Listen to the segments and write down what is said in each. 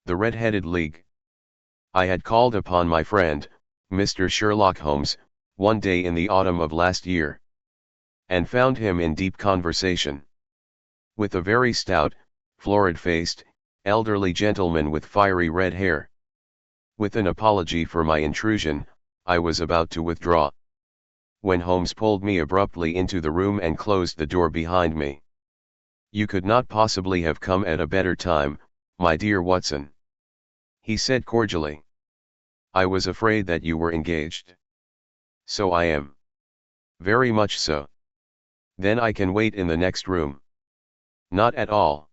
The Red-Headed League. I had called upon my friend, Mr. Sherlock Holmes, one day in the autumn of last year, and found him in deep conversation with a very stout, florid-faced, elderly gentleman with fiery red hair. With an apology for my intrusion, I was about to withdraw, when Holmes pulled me abruptly into the room and closed the door behind me. "You could not possibly have come at a better time, my dear Watson," he said cordially. "I was afraid that you were engaged." "So I am." "Very much so." "Then I can wait in the next room." "Not at all.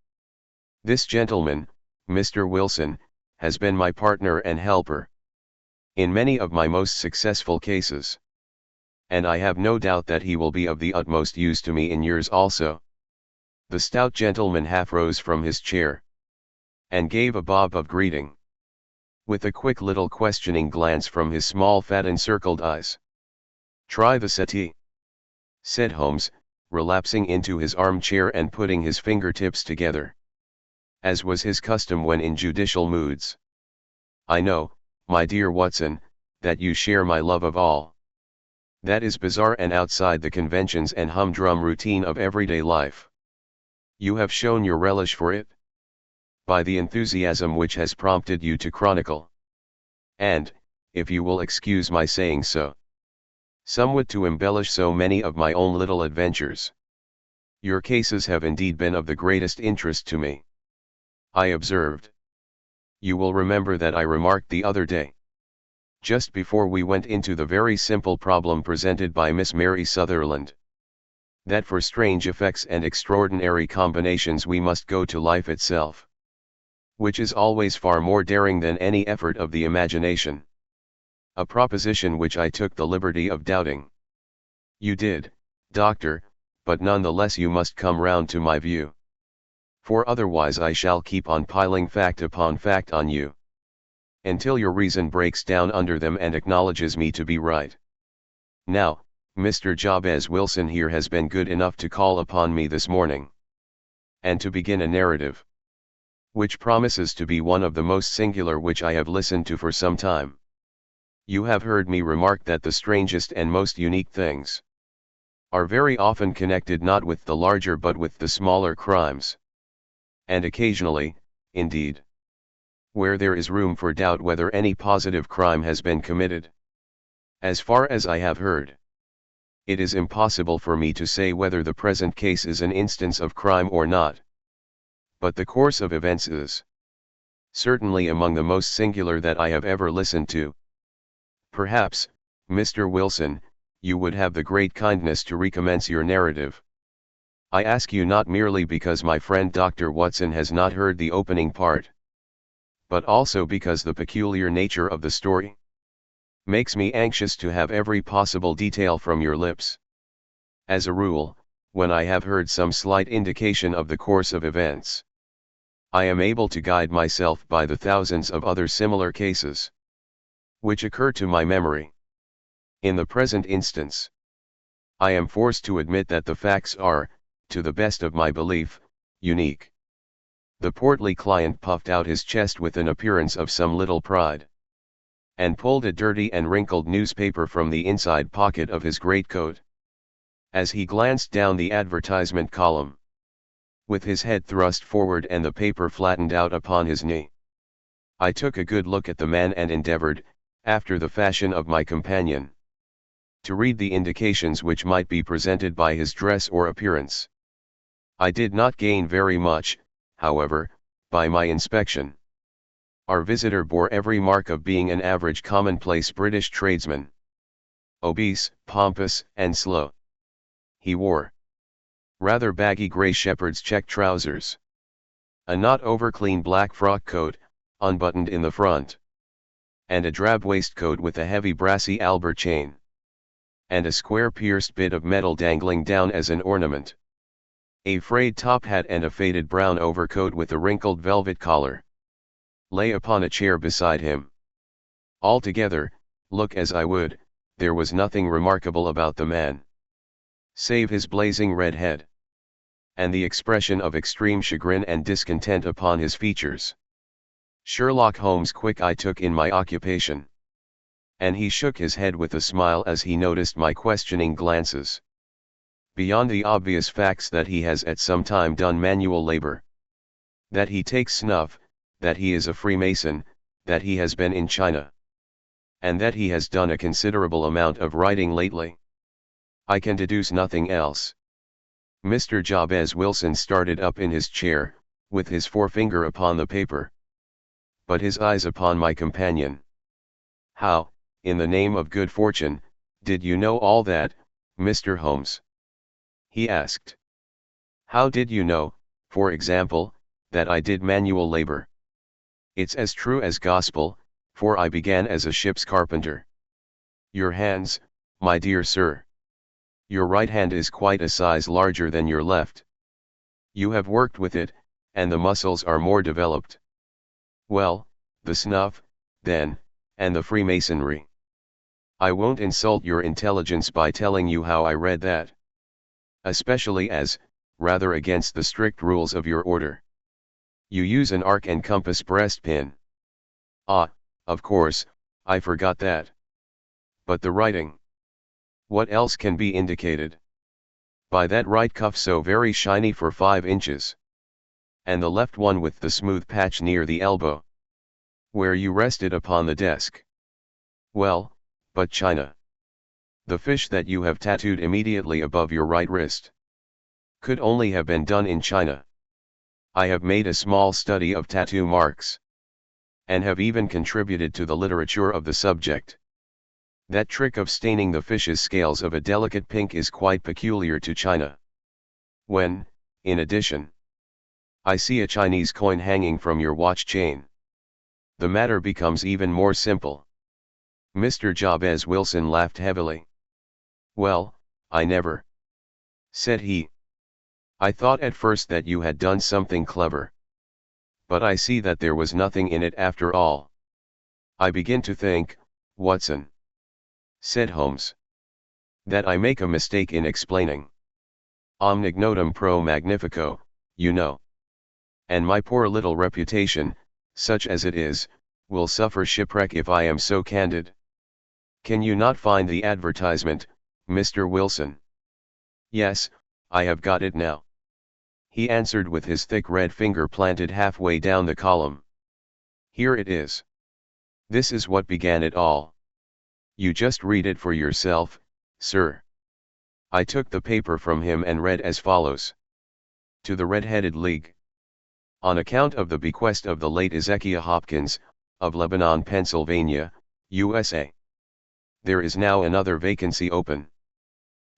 This gentleman, Mr. Wilson, has been my partner and helper in many of my most successful cases, and I have no doubt that he will be of the utmost use to me in yours also." The stout gentleman half rose from his chair, and gave a bob of greeting, with a quick little questioning glance from his small fat encircled eyes. "Try the settee," said Holmes, relapsing into his armchair and putting his fingertips together, as was his custom when in judicial moods. "I know, my dear Watson, that you share my love of all that is bizarre and outside the conventions and humdrum routine of everyday life. You have shown your relish for it by the enthusiasm which has prompted you to chronicle, and, if you will excuse my saying so, somewhat to embellish so many of my own little adventures. Your cases have indeed been of the greatest interest to me," I observed. "You will remember that I remarked the other day, just before we went into the very simple problem presented by Miss Mary Sutherland, that for strange effects and extraordinary combinations we must go to life itself, which is always far more daring than any effort of the imagination. A proposition which I took the liberty of doubting. You did, Doctor, but none the less you must come round to my view, for otherwise I shall keep on piling fact upon fact on you, until your reason breaks down under them and acknowledges me to be right. Now, Mr. Jabez Wilson here has been good enough to call upon me this morning, and to begin a narrative, which promises to be one of the most singular which I have listened to for some time. You have heard me remark that the strangest and most unique things are very often connected not with the larger but with the smaller crimes, and occasionally, indeed, where there is room for doubt whether any positive crime has been committed. As far as I have heard, it is impossible for me to say whether the present case is an instance of crime or not, but the course of events is certainly among the most singular that I have ever listened to. Perhaps, Mr. Wilson, you would have the great kindness to recommence your narrative. I ask you not merely because my friend Dr. Watson has not heard the opening part, but also because the peculiar nature of the story makes me anxious to have every possible detail from your lips. As a rule, when I have heard some slight indication of the course of events, I am able to guide myself by the thousands of other similar cases which occur to my memory. In the present instance, I am forced to admit that the facts are, to the best of my belief, unique. The portly client puffed out his chest with an appearance of some little pride, and pulled a dirty and wrinkled newspaper from the inside pocket of his greatcoat, as he glanced down the advertisement column, with his head thrust forward and the paper flattened out upon his knee. I took a good look at the man and endeavored, after the fashion of my companion, to read the indications which might be presented by his dress or appearance. I did not gain very much, however, by my inspection. Our visitor bore every mark of being an average commonplace British tradesman, obese, pompous, and slow. He wore rather baggy grey shepherd's check trousers, a not over-clean black frock coat, unbuttoned in the front, and a drab waistcoat with a heavy brassy Albert chain, and a square pierced bit of metal dangling down as an ornament. A frayed top hat and a faded brown overcoat with a wrinkled velvet collar lay upon a chair beside him. Altogether, look as I would, there was nothing remarkable about the man, save his blazing red head, and the expression of extreme chagrin and discontent upon his features. Sherlock Holmes' quick eye took in my occupation. And he shook his head with a smile as he noticed my questioning glances. Beyond the obvious facts that he has at some time done manual labor, that he takes snuff, that he is a Freemason, that he has been in China, and that he has done a considerable amount of writing lately, I can deduce nothing else. Mr. Jabez Wilson started up in his chair, with his forefinger upon the paper, but his eyes upon my companion. How, in the name of good fortune, did you know all that, Mr. Holmes? He asked. How did you know, for example, that I did manual labor? It's as true as gospel, for I began as a ship's carpenter. Your hands, my dear sir. Your right hand is quite a size larger than your left. You have worked with it, and the muscles are more developed. Well, the snuff, then, and the Freemasonry. I won't insult your intelligence by telling you how I read that. Especially as, rather against the strict rules of your order, you use an arc and compass breastpin. Ah, of course, I forgot that. But the writing. What else can be indicated? By that right cuff so very shiny for 5 inches. And the left one with the smooth patch near the elbow, where you rested upon the desk. Well, but China. The fish that you have tattooed immediately above your right wrist could only have been done in China. I have made a small study of tattoo marks, and have even contributed to the literature of the subject. That trick of staining the fish's scales of a delicate pink is quite peculiar to China. When, in addition, I see a Chinese coin hanging from your watch chain, the matter becomes even more simple. Mr. Jabez Wilson laughed heavily. Well, I never, said he. I thought at first that you had done something clever. But I see that there was nothing in it after all. I begin to think, Watson, said Holmes, that I make a mistake in explaining. Omnignotum pro magnifico, you know. And my poor little reputation, such as it is, will suffer shipwreck if I am so candid. Can you not find the advertisement, Mr. Wilson? Yes, I have got it now, he answered with his thick red finger planted halfway down the column. Here it is. This is what began it all. You just read it for yourself, sir. I took the paper from him and read as follows. To the Red-Headed League. On account of the bequest of the late Ezekiah Hopkins, of Lebanon, Pennsylvania, USA. There is now another vacancy open,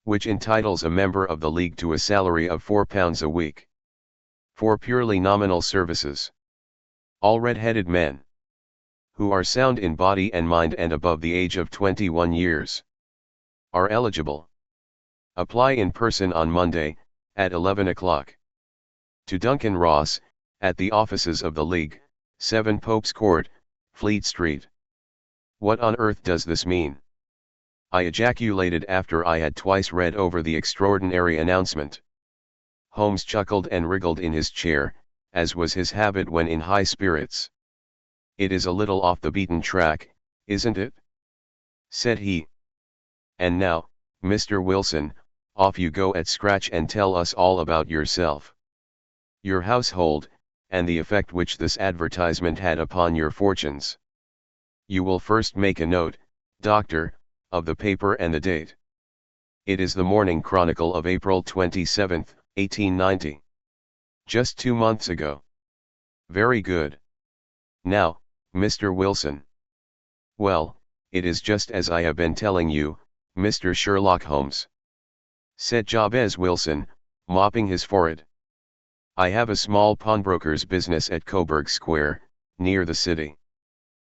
which entitles a member of the League to a salary of £4 a week. For purely nominal services. All red-headed men, who are sound in body and mind and above the age of 21 years, are eligible. Apply in person on Monday, at 11 o'clock. To Duncan Ross, at the offices of the League, 7 Pope's Court, Fleet Street. What on earth does this mean? I ejaculated after I had twice read over the extraordinary announcement. Holmes chuckled and wriggled in his chair, as was his habit when in high spirits. It is a little off the beaten track, isn't it? Said he. And now, Mr. Wilson, off you go at scratch and tell us all about yourself. Your household, and the effect which this advertisement had upon your fortunes. You will first make a note, Doctor, of the paper and the date. It is the Morning Chronicle of April 27, 1890. Just 2 months ago. Very good. Now, Mr. Wilson. Well, it is just as I have been telling you, Mr. Sherlock Holmes, said Jabez Wilson, mopping his forehead. I have a small pawnbroker's business at Coburg Square, near the city.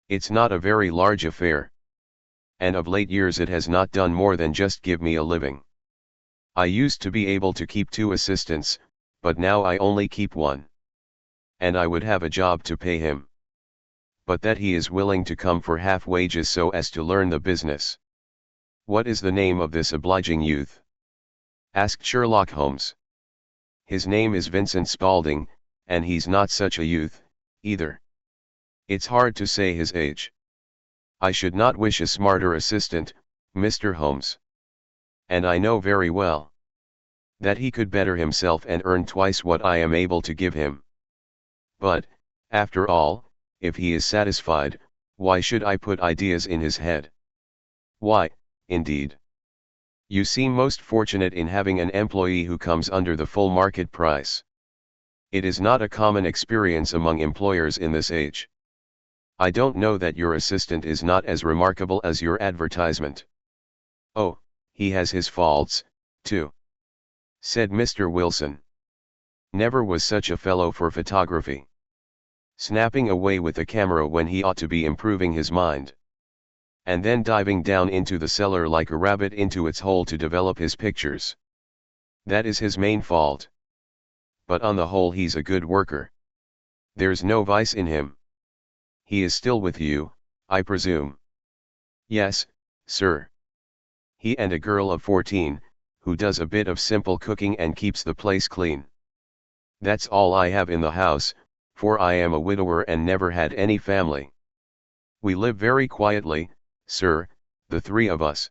It's not a very large affair, and of late years it has not done more than just give me a living. I used to be able to keep 2 assistants, but now I only keep 1. And I would have a job to pay him, but that he is willing to come for half wages so as to learn the business. What is the name of this obliging youth? Asked Sherlock Holmes. His name is Vincent Spaulding, and he's not such a youth, either. It's hard to say his age. I should not wish a smarter assistant, Mr. Holmes. And I know very well that he could better himself and earn twice what I am able to give him. But, after all, if he is satisfied, why should I put ideas in his head? Why, indeed. You seem most fortunate in having an employee who comes under the full market price. It is not a common experience among employers in this age. I don't know that your assistant is not as remarkable as your advertisement. Oh, he has his faults, too, said Mr. Wilson. Never was such a fellow for photography. Snapping away with the camera when he ought to be improving his mind. And then diving down into the cellar like a rabbit into its hole to develop his pictures. That is his main fault. But on the whole he's a good worker. There's no vice in him. He is still with you, I presume. Yes, sir. He and a girl of 14, who does a bit of simple cooking and keeps the place clean. That's all I have in the house, for I am a widower and never had any family. We live very quietly, sir, the three of us.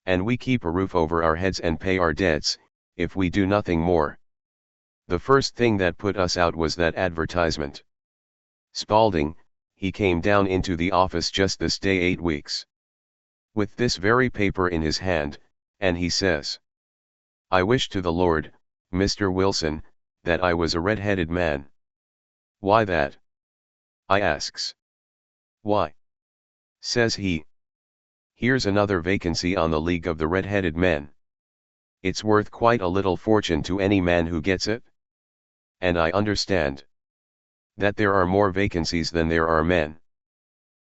And we keep a roof over our heads and pay our debts, if we do nothing more. The first thing that put us out was that advertisement. Spaulding, he came down into the office just this day 8 weeks. With this very paper in his hand, and he says, I wish to the Lord, Mr. Wilson, that I was a red-headed man. Why that? I asks. Why? Says he. Here's another vacancy on the League of the Red-Headed Men. It's worth quite a little fortune to any man who gets it. And I understand that there are more vacancies than there are men.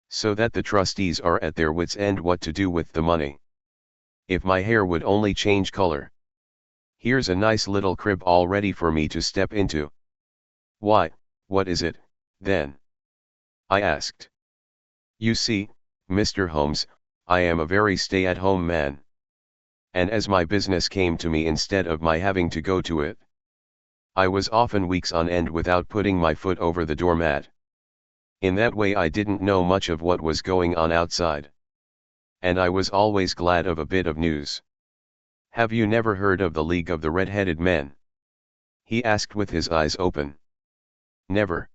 So that the trustees are at their wits' end what to do with the money. If my hair would only change color. Here's a nice little crib all ready for me to step into. Why, what is it, then? I asked. You see, Mr. Holmes, I am a very stay-at-home man. And as my business came to me instead of my having to go to it, I was often weeks on end without putting my foot over the doormat. In that way I didn't know much of what was going on outside. And I was always glad of a bit of news. Have you never heard of the League of the Red-Headed Men? He asked with his eyes open. Never.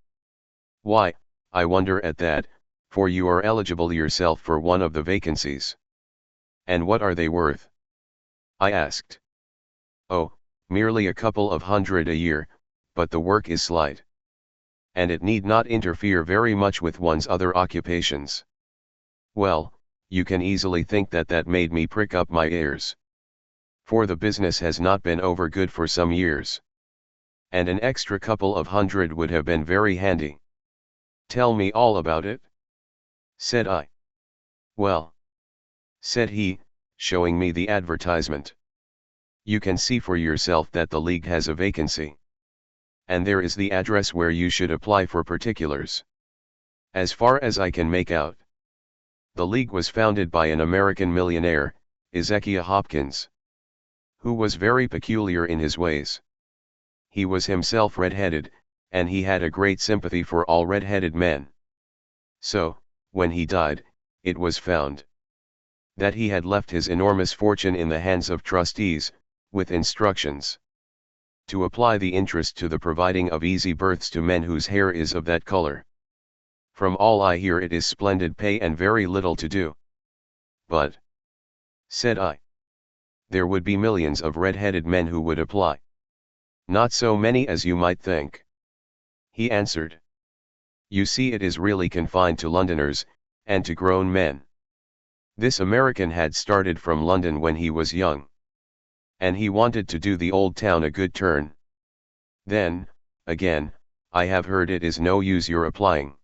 Why, I wonder at that, for you are eligible yourself for one of the vacancies. And what are they worth? I asked. Oh, merely a couple of hundred a year, but the work is slight. And it need not interfere very much with one's other occupations. Well, you can easily think that that made me prick up my ears. For the business has not been over good for some years. And an extra couple of hundred would have been very handy. Tell me all about it, said I. Well, said he, showing me the advertisement. You can see for yourself that the League has a vacancy. And there is the address where you should apply for particulars. As far as I can make out, the League was founded by an American millionaire, Ezekiah Hopkins, who was very peculiar in his ways. He was himself red-headed, and he had a great sympathy for all red-headed men. So, when he died, it was found that he had left his enormous fortune in the hands of trustees, with instructions to apply the interest to the providing of easy berths to men whose hair is of that color. From all I hear it is splendid pay and very little to do. But, said I, there would be millions of red-headed men who would apply. Not so many as you might think. He answered. You see, it is really confined to Londoners, and to grown men. This American had started from London when he was young. And he wanted to do the old town a good turn. Then, again, I have heard it is no use your applying.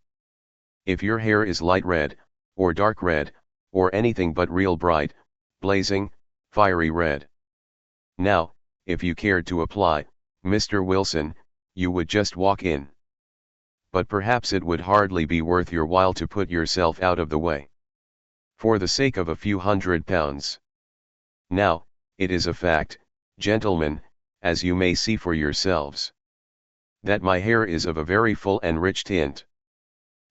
If your hair is light red, or dark red, or anything but real bright, blazing, fiery red. Now, if you cared to apply, Mr. Wilson, you would just walk in. But perhaps it would hardly be worth your while to put yourself out of the way. For the sake of a few £100. Now, it is a fact, gentlemen, as you may see for yourselves, that my hair is of a very full and rich tint.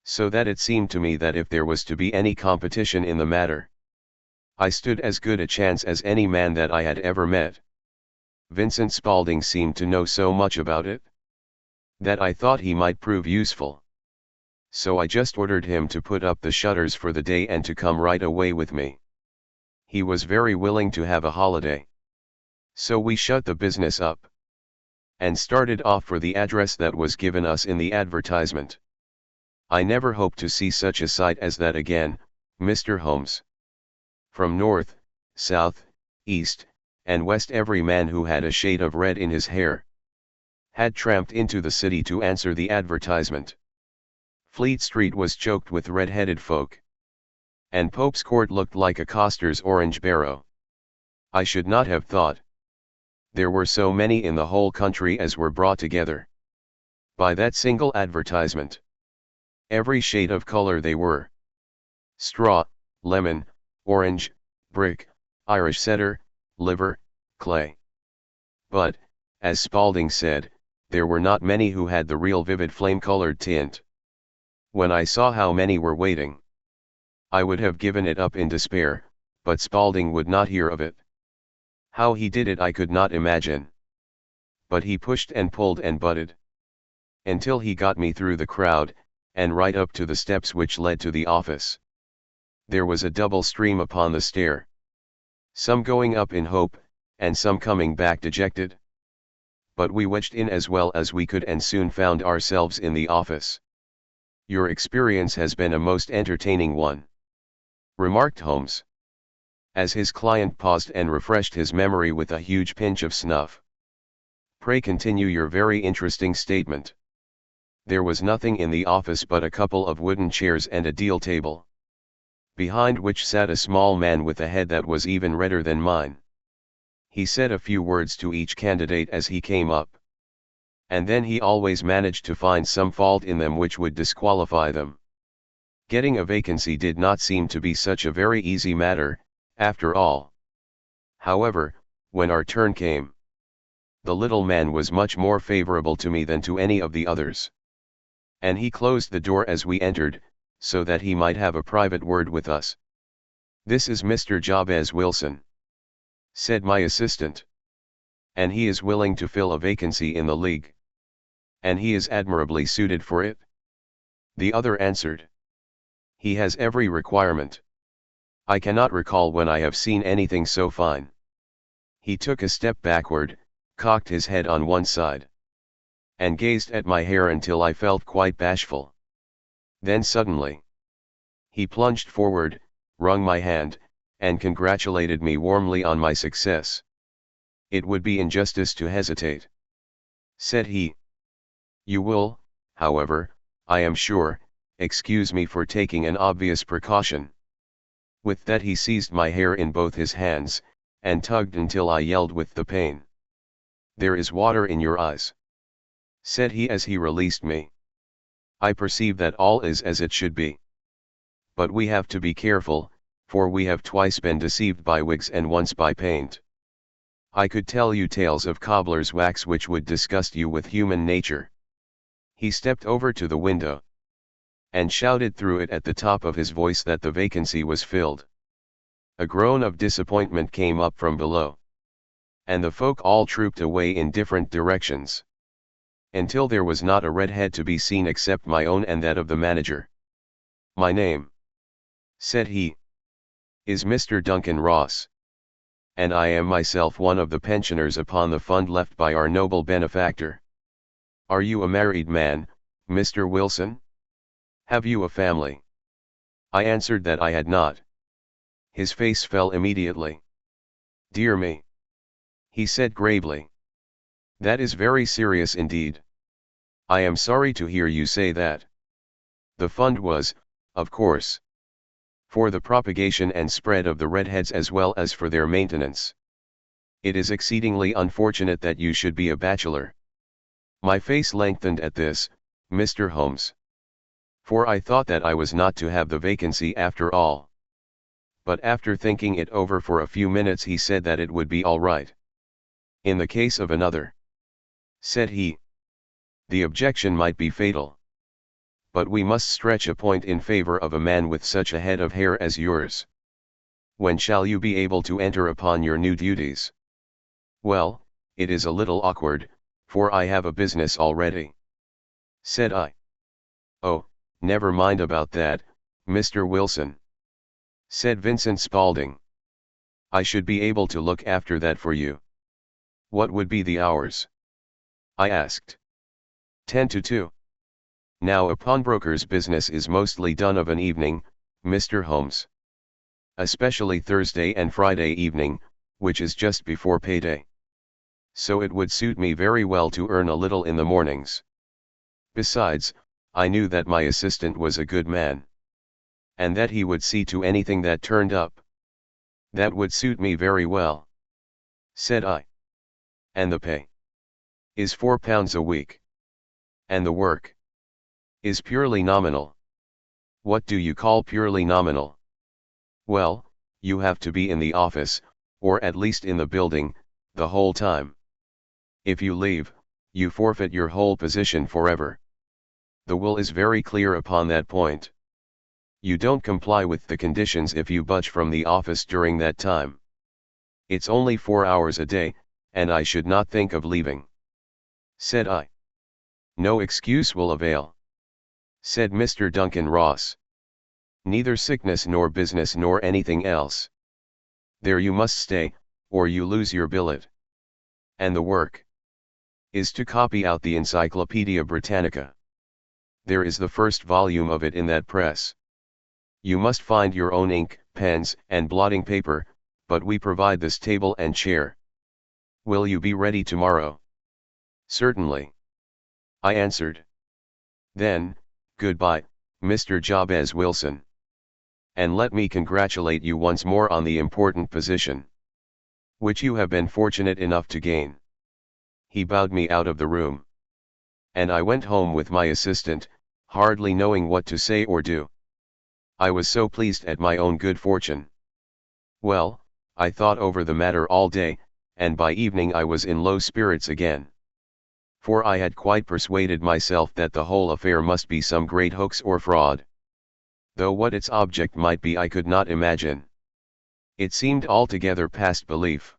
So that it seemed to me that if there was to be any competition in the matter, I stood as good a chance as any man that I had ever met. Vincent Spaulding seemed to know so much about it that I thought he might prove useful. So I just ordered him to put up the shutters for the day and to come right away with me. He was very willing to have a holiday. So we shut the business up and started off for the address that was given us in the advertisement. I never hope to see such a sight as that again, Mr. Holmes. From north, south, east, and west every man who had a shade of red in his hair had tramped into the city to answer the advertisement. Fleet Street was choked with red-headed folk, and Pope's Court looked like a coster's orange barrow. I should not have thought there were so many in the whole country as were brought together by that single advertisement. Every shade of color they were: straw, lemon, orange, brick, Irish setter, liver, clay. But, as Spaulding said, there were not many who had the real vivid flame-colored tint. When I saw how many were waiting, I would have given it up in despair, but Spaulding would not hear of it. How he did it I could not imagine. But he pushed and pulled and butted until he got me through the crowd, and right up to the steps which led to the office. There was a double stream upon the stair, some going up in hope, and some coming back dejected. But we wedged in as well as we could and soon found ourselves in the office. "Your experience has been a most entertaining one," remarked Holmes, as his client paused and refreshed his memory with a huge pinch of snuff. "Pray continue your very interesting statement." There was nothing in the office but a couple of wooden chairs and a deal table, behind which sat a small man with a head that was even redder than mine. He said a few words to each candidate as he came up, and then he always managed to find some fault in them which would disqualify them. Getting a vacancy did not seem to be such a very easy matter, after all. However, when our turn came, the little man was much more favorable to me than to any of the others, and he closed the door as we entered, so that he might have a private word with us. "This is Mr. Jabez Wilson," said my assistant, "and he is willing to fill a vacancy in the League, and he is admirably suited for it." The other answered, "He has every requirement. I cannot recall when I have seen anything so fine." He took a step backward, cocked his head on one side, and gazed at my hair until I felt quite bashful. Then suddenly, he plunged forward, wrung my hand, and congratulated me warmly on my success. "It would be injustice to hesitate," said he. "You will, however, I am sure, excuse me for taking an obvious precaution." With that he seized my hair in both his hands, and tugged until I yelled with the pain. "There is water in your eyes," said he as he released me. "I perceive that all is as it should be. But we have to be careful, for we have twice been deceived by wigs and once by paint. I could tell you tales of cobbler's wax which would disgust you with human nature." He stepped over to the window, and shouted through it at the top of his voice that the vacancy was filled. A groan of disappointment came up from below, and the folk all trooped away in different directions, until there was not a red head to be seen except my own and that of the manager. "My name," said he, "is Mr. Duncan Ross, and I am myself one of the pensioners upon the fund left by our noble benefactor. Are you a married man, Mr. Wilson? Have you a family?" I answered that I had not. His face fell immediately. "Dear me," he said gravely. "That is very serious indeed. I am sorry to hear you say that. The fund was, of course, for the propagation and spread of the redheads as well as for their maintenance. It is exceedingly unfortunate that you should be a bachelor." My face lengthened at this, Mr. Holmes, for I thought that I was not to have the vacancy after all. But after thinking it over for a few minutes he said that it would be all right. "In the case of another," said he, "the objection might be fatal. but we must stretch a point in favor of a man with such a head of hair as yours. When shall you be able to enter upon your new duties? Well, it is a little awkward, for I have a business already," said I. "Oh, never mind about that, Mr. Wilson," said Vincent Spaulding. "I should be able to look after that for you." "What would be the hours?" I asked. 10 to 2. Now a pawnbroker's business is mostly done of an evening, Mr. Holmes. Especially Thursday and Friday evening, which is just before payday. So it would suit me very well to earn a little in the mornings. Besides, I knew that my assistant was a good man. And that he would see to anything that turned up. "That would suit me very well," said I. "And the pay?" "Is £4 a week." "And the work?" "Is purely nominal." "What do you call purely nominal?" "Well, you have to be in the office, or at least in the building, the whole time. If you leave, you forfeit your whole position forever. The will is very clear upon that point. You don't comply with the conditions if you budge from the office during that time. It's only 4 hours a day, and I should not think of leaving," said I. "No excuse will avail," said Mr. Duncan Ross. "Neither sickness nor business nor anything else. There you must stay, or you lose your billet." "And the work?" "Is to copy out the Encyclopedia Britannica. There is the first volume of it in that press. You must find your own ink, pens, and blotting paper, but we provide this table and chair. Will you be ready tomorrow?" "Certainly," I answered. "Then, goodbye, Mr. Jabez Wilson. And let me congratulate you once more on the important position which you have been fortunate enough to gain." He bowed me out of the room. And I went home with my assistant, hardly knowing what to say or do. I was so pleased at my own good fortune. Well, I thought over the matter all day, and by evening I was in low spirits again. For I had quite persuaded myself that the whole affair must be some great hoax or fraud. Though what its object might be I could not imagine. It seemed altogether past belief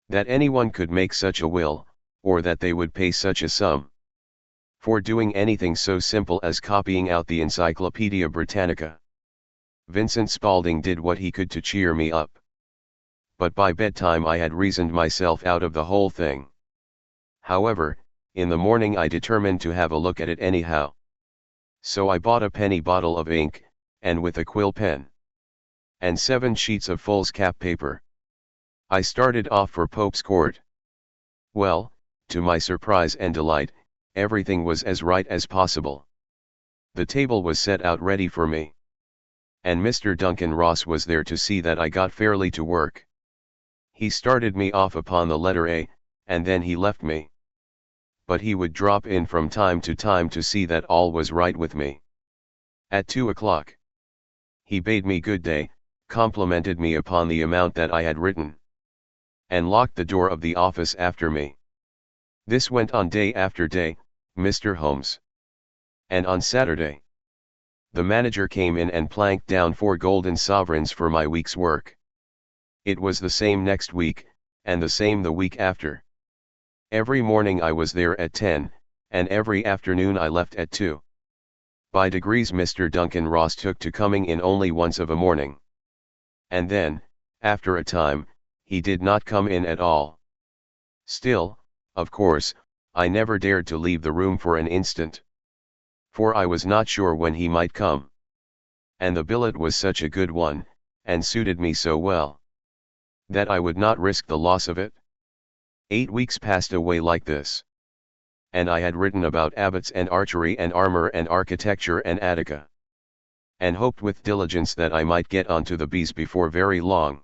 that anyone could make such a will, or that they would pay such a sum for doing anything so simple as copying out the Encyclopedia Britannica. Vincent Spaulding did what he could to cheer me up. But by bedtime I had reasoned myself out of the whole thing. However, in the morning I determined to have a look at it anyhow. So I bought a penny bottle of ink, and with a quill pen, and 7 sheets of foolscap paper, I started off for Pope's Court. Well, to my surprise and delight, everything was as right as possible. The table was set out ready for me. And Mr. Duncan Ross was there to see that I got fairly to work. He started me off upon the letter A, and then he left me. But he would drop in from time to time to see that all was right with me. At 2 o'clock, he bade me good day, complimented me upon the amount that I had written, and locked the door of the office after me. This went on day after day, Mr. Holmes. And on Saturday, the manager came in and planked down 4 golden sovereigns for my week's work. It was the same next week, and the same the week after. Every morning I was there at 10, and every afternoon I left at 2. By degrees Mr. Duncan Ross took to coming in only once of a morning. And then, after a time, he did not come in at all. Still, of course, I never dared to leave the room for an instant. For I was not sure when he might come. And the billet was such a good one, and suited me so well, that I would not risk the loss of it. 8 weeks passed away like this. And I had written about abbots and archery and armor and architecture and Attica, and hoped with diligence that I might get on to the bees before very long.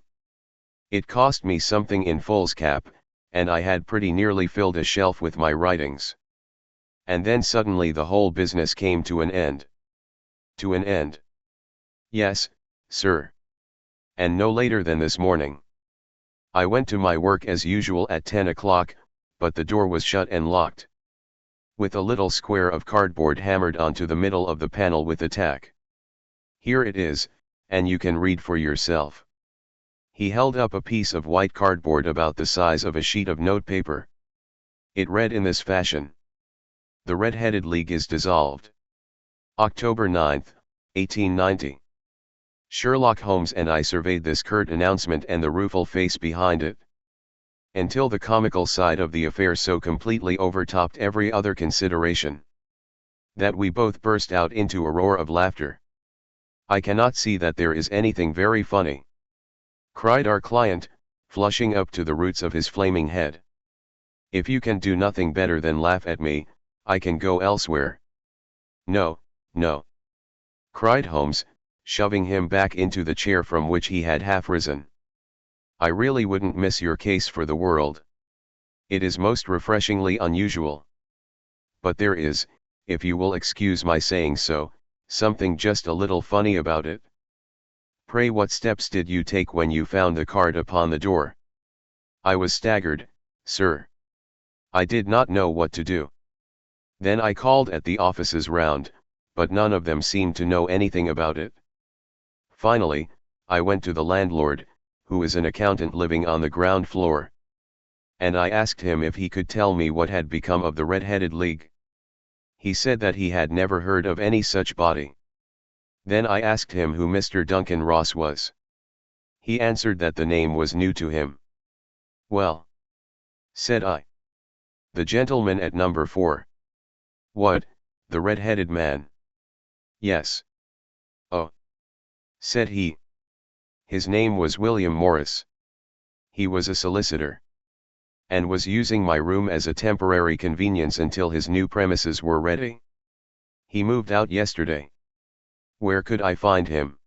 It cost me something in foolscap, and I had pretty nearly filled a shelf with my writings. And then suddenly the whole business came to an end. To an end? Yes, sir. And no later than this morning. I went to my work as usual at 10 o'clock, but the door was shut and locked. with a little square of cardboard hammered onto the middle of the panel with a tack. Here it is, and you can read for yourself. He held up a piece of white cardboard about the size of a sheet of notepaper. It read in this fashion: "The Red-Headed League is dissolved. October 9, 1890. Sherlock Holmes and I surveyed this curt announcement and the rueful face behind it, until the comical side of the affair so completely overtopped every other consideration, that we both burst out into a roar of laughter. I cannot see that there is anything very funny," cried our client, flushing up to the roots of his flaming head. "If you can do nothing better than laugh at me, I can go elsewhere." "No, no," cried Holmes, shoving him back into the chair from which he had half risen. "I really wouldn't miss your case for the world. It is most refreshingly unusual. But there is, if you will excuse my saying so, something just a little funny about it. Pray, what steps did you take when you found the card upon the door?" "I was staggered, sir. I did not know what to do. Then I called at the offices round, but none of them seemed to know anything about it. Finally, I went to the landlord, who is an accountant living on the ground floor. And I asked him if he could tell me what had become of the Red-Headed League. He said that he had never heard of any such body. Then I asked him who Mr. Duncan Ross was. He answered that the name was new to him. 'Well,' said I, 'the gentleman at number 4. "'What, the red-headed man?' "'Yes.' "'Oh,' said he. 'His name was William Morris. He was a solicitor, and was using my room as a temporary convenience until his new premises were ready. He moved out yesterday.' "'Where could I find him?'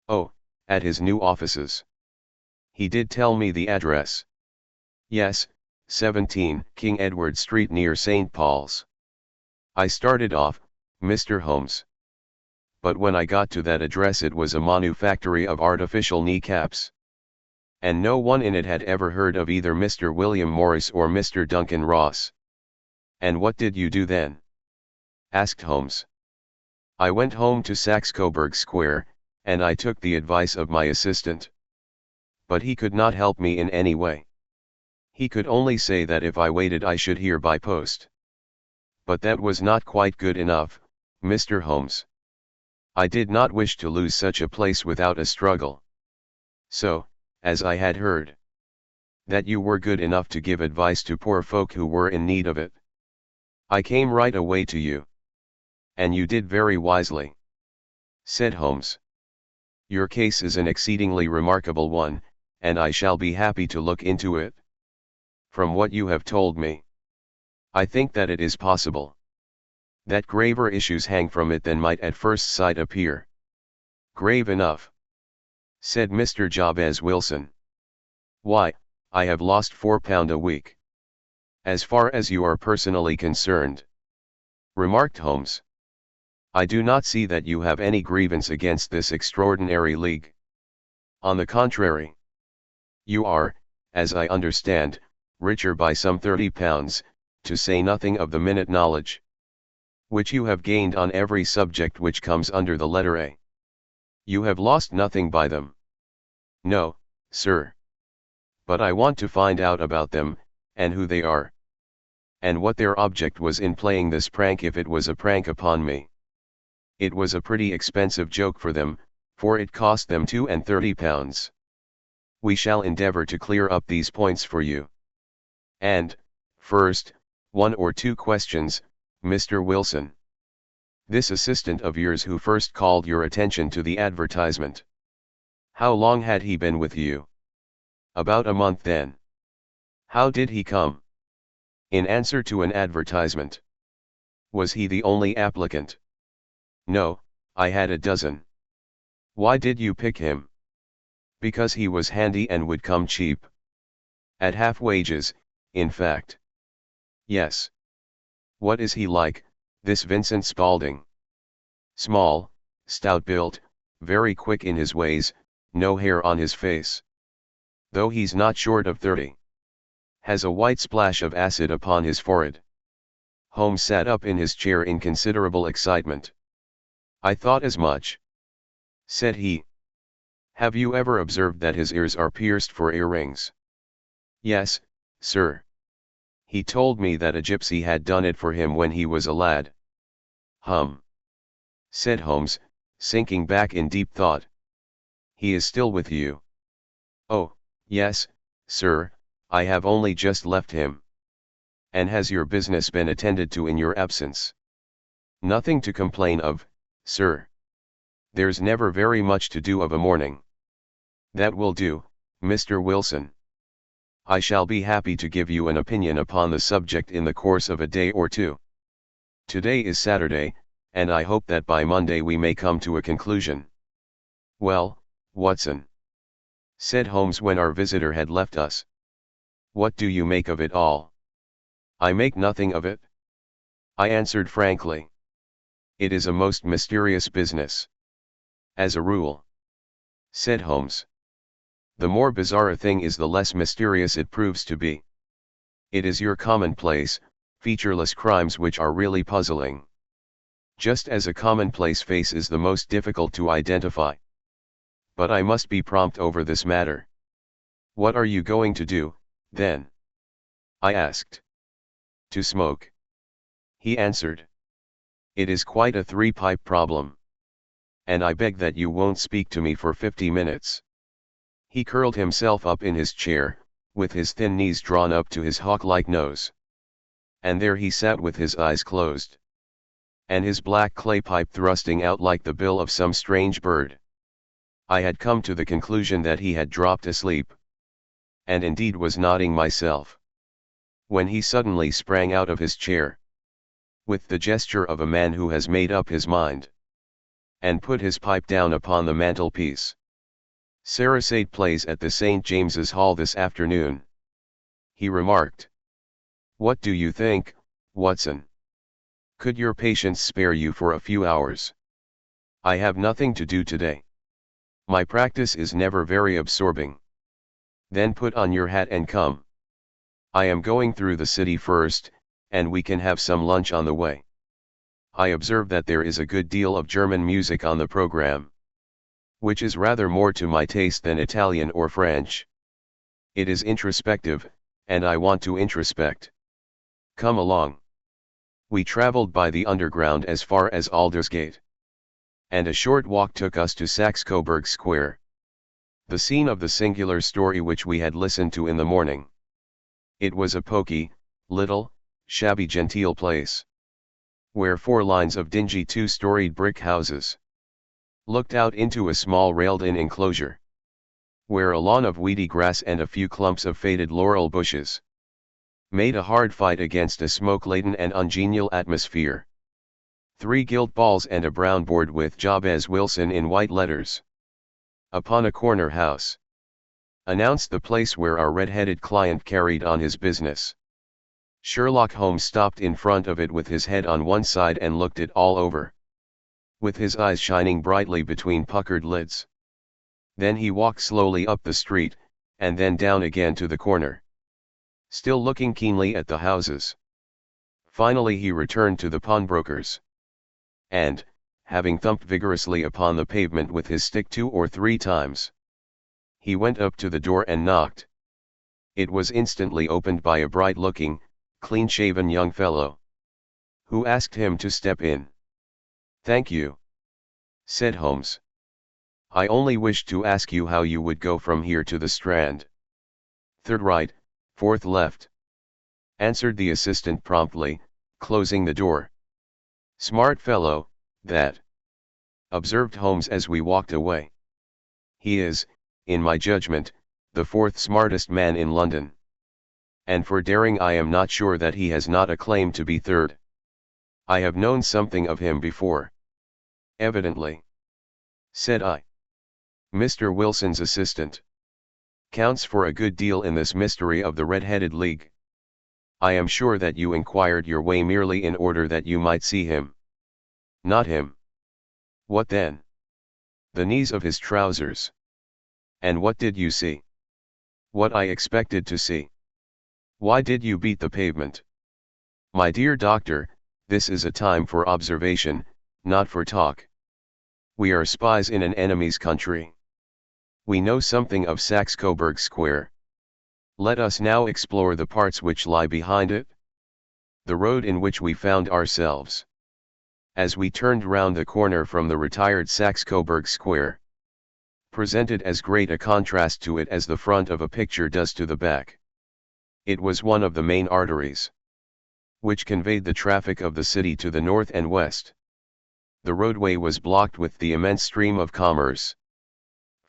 "'Oh, at his new offices. He did tell me the address. Yes, 17 King Edward Street near St. Paul's. I started off, Mr. Holmes. But when I got to that address it was a manufactory of artificial kneecaps. And no one in it had ever heard of either Mr. William Morris or Mr. Duncan Ross.' "'And what did you do then?' asked Holmes. "'I went home to Saxe-Coburg Square, and I took the advice of my assistant. But he could not help me in any way. He could only say that if I waited I should hear by post. But that was not quite good enough, Mr. Holmes. I did not wish to lose such a place without a struggle. So, as I had heard that you were good enough to give advice to poor folk who were in need of it, I came right away to you. And you did very wisely,' said Holmes. 'Your case is an exceedingly remarkable one, and I shall be happy to look into it. From what you have told me, I think that it is possible that graver issues hang from it than might at first sight appear.' 'Grave enough,' said Mr. Jabez Wilson. 'Why, I have lost £4 a week.' 'As far as you are personally concerned,' remarked Holmes, 'I do not see that you have any grievance against this extraordinary league. On the contrary, you are, as I understand, richer by some £30, to say nothing of the minute knowledge which you have gained on every subject which comes under the letter A. You have lost nothing by them.' 'No, sir. But I want to find out about them, and who they are, and what their object was in playing this prank, if it was a prank upon me. It was a pretty expensive joke for them, for it cost them £32. We shall endeavor to clear up these points for you. And, first, 1 or 2 questions, Mr. Wilson. This assistant of yours who first called your attention to the advertisement, how long had he been with you?' 'About a month then.' 'How did he come in answer to an advertisement?' 'Was he the only applicant?' 'No, I had a dozen.' 'Why did you pick him?' 'Because he was handy and would come cheap. At half wages, in fact.' 'Yes. What is he like, this Vincent Spaulding?' 'Small, stout-built, very quick in his ways, no hair on his face. Though he's not short of 30. Has a white splash of acid upon his forehead. Holmes sat up in his chair in considerable excitement. "I thought as much," said he. "Have you ever observed that his ears are pierced for earrings?" "Yes, sir. He told me that a gypsy had done it for him when he was a lad." Said Holmes, sinking back in deep thought. "He is still with you?" "Oh, yes, sir, I have only just left him." "And has your business been attended to in your absence?" "Nothing to complain of, sir. There's never very much to do of a morning." "That will do, Mr. Wilson. I shall be happy to give you an opinion upon the subject in the course of a day or two. Today is Saturday, and I hope that by Monday we may come to a conclusion." "Well, Watson," said Holmes when our visitor had left us, "what do you make of it all?" "I make nothing of it," I answered frankly. "It is a most mysterious business." "As a rule," said Holmes. "The more bizarre a thing is, the less mysterious it proves to be. It is your commonplace, featureless crimes which are really puzzling. Just as a commonplace face is the most difficult to identify. But I must be prompt over this matter." "What are you going to do, then?" I asked. "To smoke," he answered. "It is quite a three-pipe problem. And I beg that you won't speak to me for 50 minutes. He curled himself up in his chair, with his thin knees drawn up to his hawk-like nose. And there he sat with his eyes closed, and his black clay pipe thrusting out like the bill of some strange bird. I had come to the conclusion that he had dropped asleep, and indeed was nodding myself, when he suddenly sprang out of his chair, with the gesture of a man who has made up his mind, and put his pipe down upon the mantelpiece. "Sarasate plays at the St. James's Hall this afternoon," he remarked. "What do you think, Watson? Could your patients spare you for a few hours? I have nothing to do today. My practice is never very absorbing. Then put on your hat and come. I am going through the city first, and we can have some lunch on the way. I observe that there is a good deal of German music on the program, which is rather more to my taste than Italian or French. It is introspective, and I want to introspect. Come along." We traveled by the underground as far as Aldersgate, and a short walk took us to Saxe-Coburg Square, the scene of the singular story which we had listened to in the morning. It was a poky, little, shabby genteel place, where 4 lines of dingy 2-storied brick houses looked out into a small railed-in enclosure, where a lawn of weedy grass and a few clumps of faded laurel bushes made a hard fight against a smoke-laden and ungenial atmosphere. 3 gilt balls and a brown board with Jabez Wilson in white letters upon a corner house announced the place where our red-headed client carried on his business. Sherlock Holmes stopped in front of it with his head on one side and looked it all over, with his eyes shining brightly between puckered lids. Then he walked slowly up the street, and then down again to the corner, still looking keenly at the houses. Finally he returned to the pawnbroker's, and, having thumped vigorously upon the pavement with his stick 2 or 3 times, he went up to the door and knocked. It was instantly opened by a bright-looking, clean-shaven young fellow, who asked him to step in. "Thank you," said Holmes. "I only wished to ask you how you would go from here to the Strand." "Third right, 4th left," answered the assistant promptly, closing the door. "Smart fellow, that," observed Holmes as we walked away. "He is, in my judgment, the 4th smartest man in London. And for daring I am not sure that he has not a claim to be 3rd. I have known something of him before." "Evidently," said I. "Mr. Wilson's assistant counts for a good deal in this mystery of the Red-Headed League. I am sure that you inquired your way merely in order that you might see him." "Not him." "What then?" "The knees of his trousers." "And what did you see?" "What I expected to see." "Why did you beat the pavement?" My dear doctor, this is a time for observation, not for talk. We are spies in an enemy's country. We know something of Saxe-Coburg Square. Let us now explore the parts which lie behind it. The road in which we found ourselves. As we turned round the corner from the retired Saxe-Coburg Square, presented as great a contrast to it as the front of a picture does to the back. It was one of the main arteries, which conveyed the traffic of the city to the north and west. The roadway was blocked with the immense stream of commerce,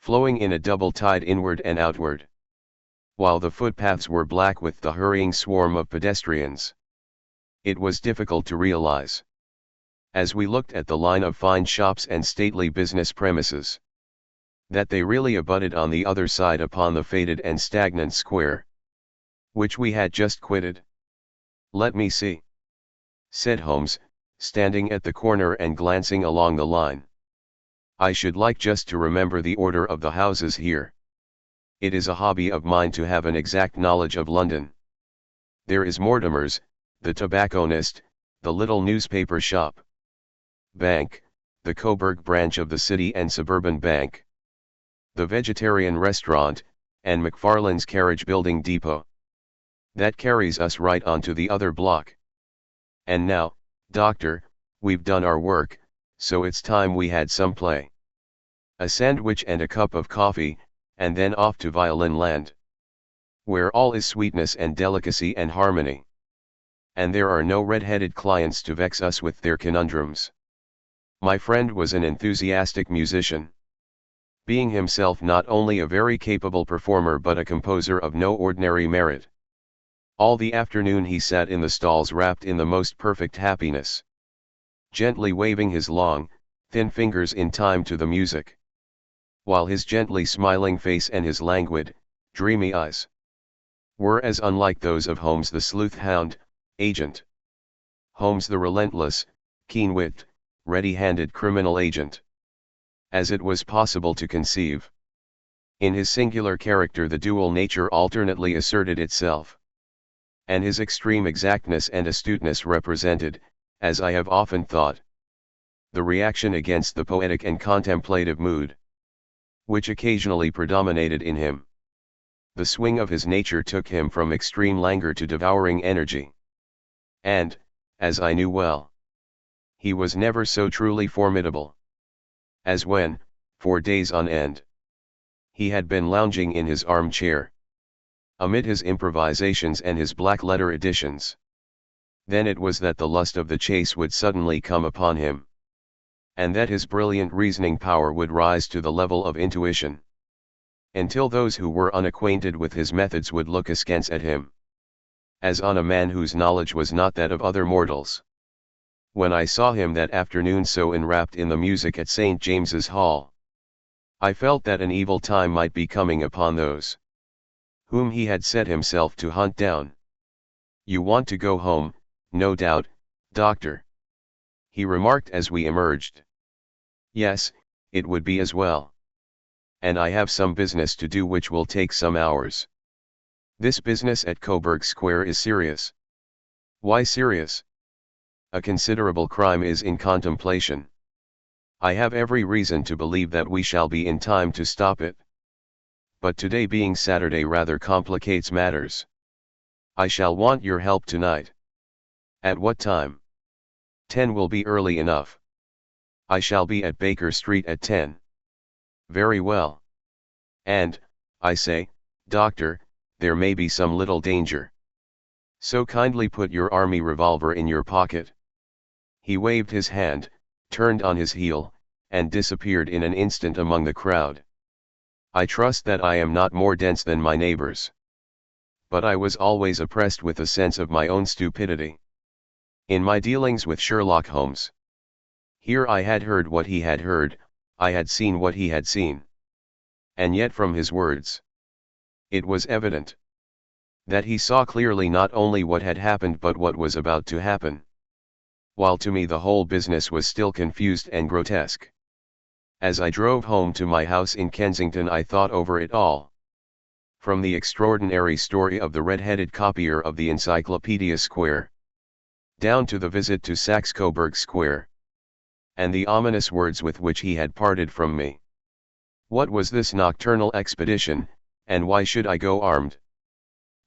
flowing in a double tide inward and outward, while the footpaths were black with the hurrying swarm of pedestrians. It was difficult to realize, as we looked at the line of fine shops and stately business premises, that they really abutted on the other side upon the faded and stagnant square, which we had just quitted. "Let me see," said Holmes, standing at the corner and glancing along the line. "I should like just to remember the order of the houses here. It is a hobby of mine to have an exact knowledge of London. There is Mortimer's, the tobacconist, the little newspaper shop. Bank, the Coburg branch of the City and Suburban Bank. The vegetarian restaurant, and McFarlane's carriage building depot. That carries us right onto the other block. And now, doctor, we've done our work, so it's time we had some play. A sandwich and a cup of coffee, and then off to Violin Land, where all is sweetness and delicacy and harmony. And there are no red-headed clients to vex us with their conundrums." My friend was an enthusiastic musician, being himself not only a very capable performer but a composer of no ordinary merit. All the afternoon he sat in the stalls wrapped in the most perfect happiness, gently waving his long, thin fingers in time to the music, while his gently smiling face and his languid, dreamy eyes were as unlike those of Holmes the sleuth-hound, agent. Holmes the relentless, keen-witted, ready-handed criminal agent, as it was possible to conceive. In his singular character the dual nature alternately asserted itself, and his extreme exactness and astuteness represented, as I have often thought, the reaction against the poetic and contemplative mood, which occasionally predominated in him. The swing of his nature took him from extreme languor to devouring energy. And, as I knew well, he was never so truly formidable as when, for days on end, he had been lounging in his armchair, amid his improvisations and his black-letter editions. Then it was that the lust of the chase would suddenly come upon him, and that his brilliant reasoning power would rise to the level of intuition, until those who were unacquainted with his methods would look askance at him, as on a man whose knowledge was not that of other mortals. When I saw him that afternoon so enwrapped in the music at St. James's Hall, I felt that an evil time might be coming upon those whom he had set himself to hunt down. "You want to go home, no doubt, doctor," he remarked as we emerged. "Yes, it would be as well. And I have some business to do which will take some hours. This business at Coburg Square is serious." "Why serious?" "A considerable crime is in contemplation. I have every reason to believe that we shall be in time to stop it. But today being Saturday rather complicates matters. I shall want your help tonight." "At what time?" 10 will be early enough. I shall be at Baker Street at 10. "Very well. And, I say, doctor, there may be some little danger. So kindly put your army revolver in your pocket." He waved his hand, turned on his heel, and disappeared in an instant among the crowd. I trust that I am not more dense than my neighbors, but I was always oppressed with a sense of my own stupidity in my dealings with Sherlock Holmes. Here I had heard what he had heard, I had seen what he had seen. And yet from his words, it was evident that he saw clearly not only what had happened but what was about to happen, while to me the whole business was still confused and grotesque. As I drove home to my house in Kensington I thought over it all. From the extraordinary story of the red-headed copier of the Encyclopedia Square, down to the visit to Saxe-Coburg Square, and the ominous words with which he had parted from me. What was this nocturnal expedition, and why should I go armed?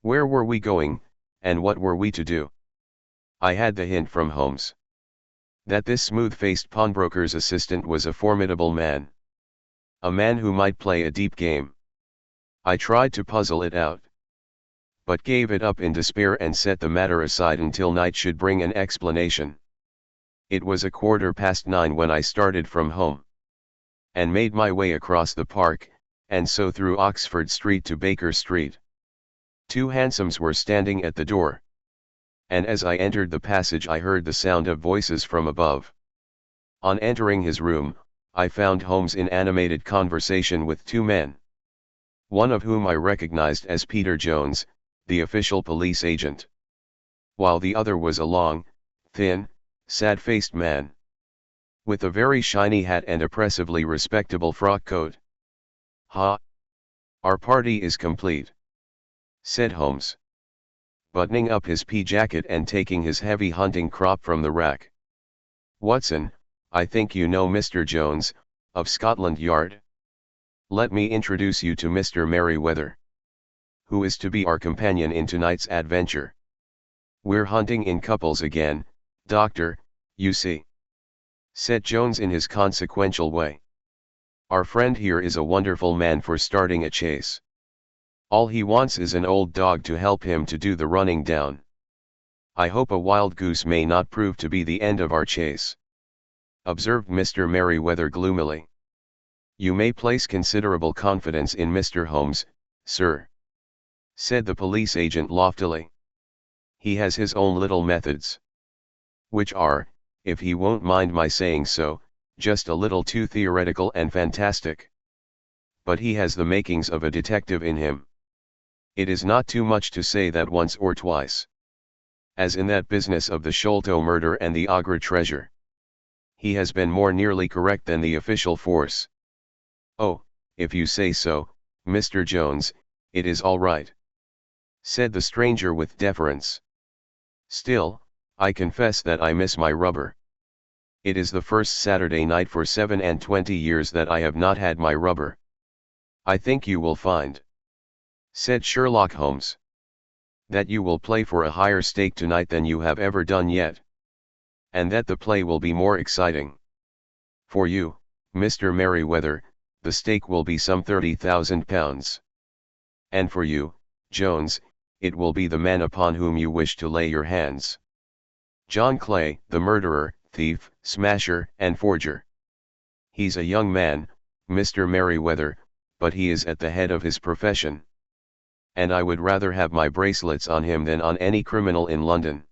Where were we going, and what were we to do? I had the hint from Holmes that this smooth-faced pawnbroker's assistant was a formidable man. A man who might play a deep game. I tried to puzzle it out, but gave it up in despair and set the matter aside until night should bring an explanation. It was 9:15 when I started from home, and made my way across the park, and so through Oxford Street to Baker Street. 2 hansoms were standing at the door, and as I entered the passage I heard the sound of voices from above. On entering his room, I found Holmes in animated conversation with 2 men, one of whom I recognized as Peter Jones, the official police agent, while the other was a long, thin, sad-faced man, with a very shiny hat and oppressively respectable frock coat. "Ha! Our party is complete," said Holmes, buttoning up his pea jacket and taking his heavy hunting crop from the rack. "Watson, I think you know Mr. Jones, of Scotland Yard. Let me introduce you to Mr. Merryweather, who is to be our companion in tonight's adventure. We're hunting in couples again, Doctor, you see," said Jones in his consequential way. "Our friend here is a wonderful man for starting a chase. All he wants is an old dog to help him to do the running down. I hope a wild goose may not prove to be the end of our chase," observed Mr. Merryweather gloomily. "You may place considerable confidence in Mr. Holmes, sir," said the police agent loftily. "He has his own little methods, which are, if he won't mind my saying so, just a little too theoretical and fantastic. But he has the makings of a detective in him. It is not too much to say that once or twice, as in that business of the Sholto murder and the Agra treasure, he has been more nearly correct than the official force." "Oh, if you say so, Mr. Jones, it is all right," said the stranger with deference. "Still, I confess that I miss my rubber. It is the first Saturday night for 27 years that I have not had my rubber." "I think you will find," said Sherlock Holmes, "that you will play for a higher stake tonight than you have ever done yet. And that the play will be more exciting. For you, Mr. Merryweather, the stake will be some £30,000. And for you, Jones, it will be the man upon whom you wish to lay your hands. John Clay, the murderer, thief, smasher, and forger. He's a young man, Mr. Merryweather, but he is at the head of his profession. And I would rather have my bracelets on him than on any criminal in London.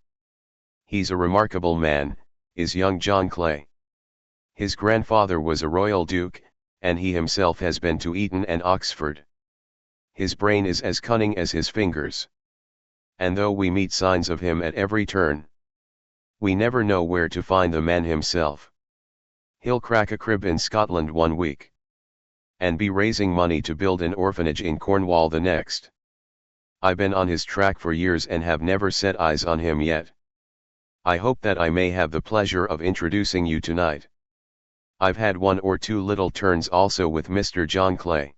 He's a remarkable man, is young John Clay. His grandfather was a royal duke, and he himself has been to Eton and Oxford. His brain is as cunning as his fingers. And though we meet signs of him at every turn, we never know where to find the man himself. He'll crack a crib in Scotland one week, and be raising money to build an orphanage in Cornwall the next. I've been on his track for years and have never set eyes on him yet. I hope that I may have the pleasure of introducing you tonight. I've had 1 or 2 little turns also with Mr. John Clay,